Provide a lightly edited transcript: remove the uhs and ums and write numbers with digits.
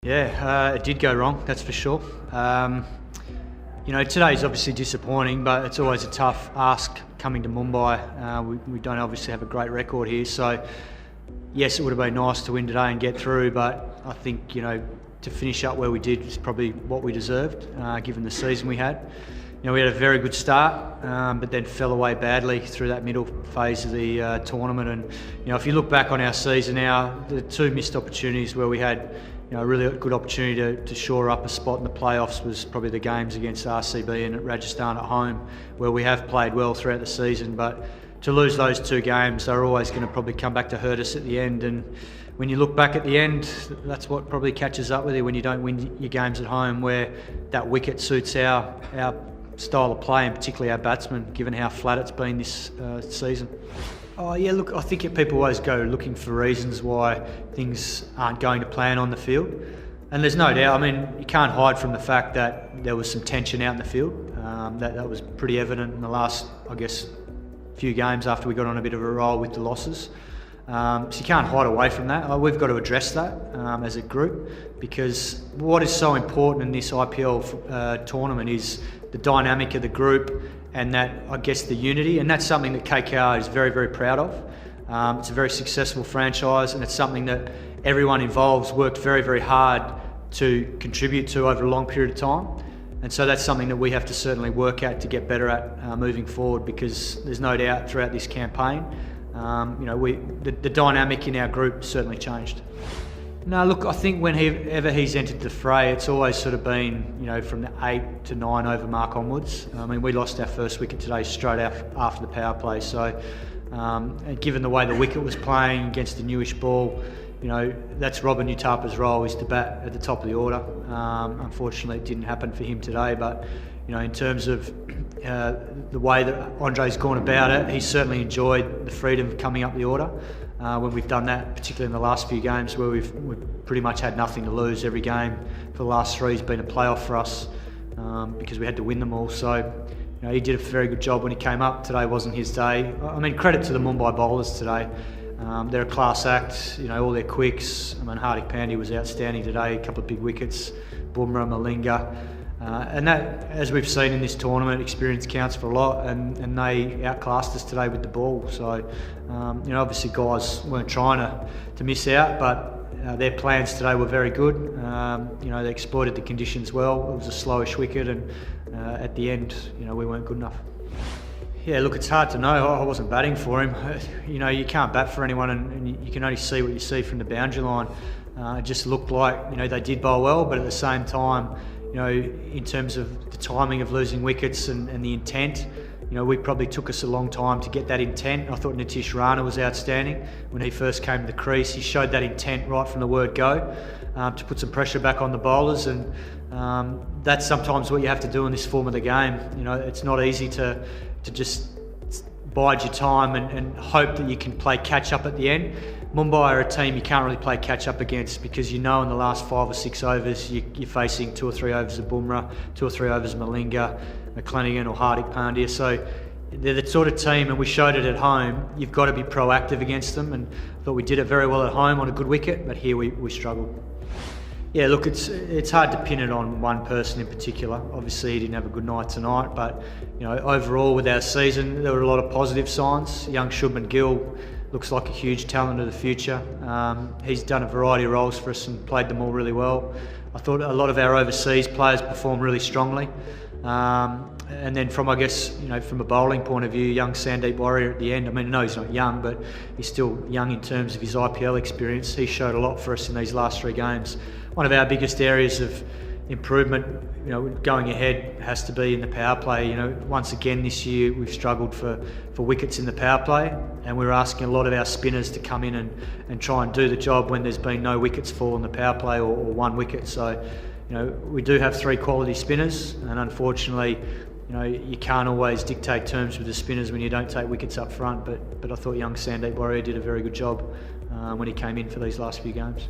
Yeah, it did go wrong, that's for sure. Today's obviously disappointing, but it's always a tough ask coming to Mumbai. We don't obviously have a great record here, so yes, it would have been nice to win today and get through, but I think, to finish up where we did is probably what we deserved, given the season we had. We had a very good start, but then fell away badly through that middle phase of the tournament. And if you look back on our season now, the two missed opportunities where we had a really good opportunity to shore up a spot in the playoffs was probably the games against RCB and at Rajasthan at home, where we have played well throughout the season. But to lose those two games, they're always going to probably come back to hurt us at the end. And when you look back at the end, that's what probably catches up with you when you don't win your games at home, where that wicket suits our style of play, and particularly our batsmen, given how flat it's been this season. Oh yeah, look, I think people always go looking for reasons why things aren't going to plan on the field. And there's no doubt, you can't hide from the fact that there was some tension out in the field. That was pretty evident in the last, few games after we got on a bit of a roll with the losses. So you can't hide away from that. We've got to address that as a group, because what is so important in this IPL tournament is the dynamic of the group and that, the unity, and that's something that KKR is very, very proud of. It's a very successful franchise, and it's something that everyone involved worked very, very hard to contribute to over a long period of time. And so that's something that we have to certainly work at to get better at moving forward, because there's no doubt throughout this campaign, the dynamic in our group certainly changed. No, look, I think whenever he's entered the fray, it's always sort of been, from the 8 to 9 over mark onwards. We lost our first wicket today straight after the power play. So, given the way the wicket was playing against the newish ball, that's Robin Utapa's role, is to bat at the top of the order. Unfortunately, it didn't happen for him today, but in terms of the way that Andre's gone about it, he's certainly enjoyed the freedom of coming up the order. When we've done that, particularly in the last few games where we've pretty much had nothing to lose. Every game for the last three has been a playoff for us, because we had to win them all. So, he did a very good job when he came up. Today wasn't his day. Credit to the Mumbai bowlers today. They're a class act, all their quicks. Hardik Pandya was outstanding today, a couple of big wickets, Bumrah, Malinga. And that, as we've seen in this tournament, experience counts for a lot, and they outclassed us today with the ball. So, obviously guys weren't trying to miss out, but their plans today were very good. They exploited the conditions well. It was a slowish wicket, and at the end, we weren't good enough. Yeah, look, it's hard to know. I wasn't batting for him. You can't bat for anyone, and you can only see what you see from the boundary line. It just looked like, they did bowl well, but at the same time, in terms of the timing of losing wickets and the intent, we probably took us a long time to get that intent. I thought Nitish Rana was outstanding when he first came to the crease. He showed that intent right from the word go, to put some pressure back on the bowlers, and that's sometimes what you have to do in this form of the game. It's not easy to just bide your time and hope that you can play catch up at the end. Mumbai are a team you can't really play catch up against, because in the last 5 or 6 overs you're facing 2 or 3 overs of Bumrah, 2 or 3 overs of Malinga, McClenaghan or Hardik Pandya. So they're the sort of team, and we showed it at home, you've got to be proactive against them, and I thought we did it very well at home on a good wicket, but here we struggled. Yeah, look, it's hard to pin it on one person in particular. Obviously, he didn't have a good night tonight, but overall with our season, there were a lot of positive signs. Young Shubman Gill looks like a huge talent of the future. He's done a variety of roles for us and played them all really well. I thought a lot of our overseas players performed really strongly. And then from a bowling point of view, young Sandeep Warrior at the end, no, he's not young, but he's still young in terms of his IPL experience. He showed a lot for us in these last 3 games. One of our biggest areas of improvement, going ahead, has to be in the power play. Once again this year we've struggled for wickets in the power play, and we're asking a lot of our spinners to come in and try and do the job when there's been no wickets fall in the power play, or 1 wicket. So, we do have 3 quality spinners, and unfortunately, you can't always dictate terms with the spinners when you don't take wickets up front. But I thought young Sandeep Warrior did a very good job when he came in for these last few games.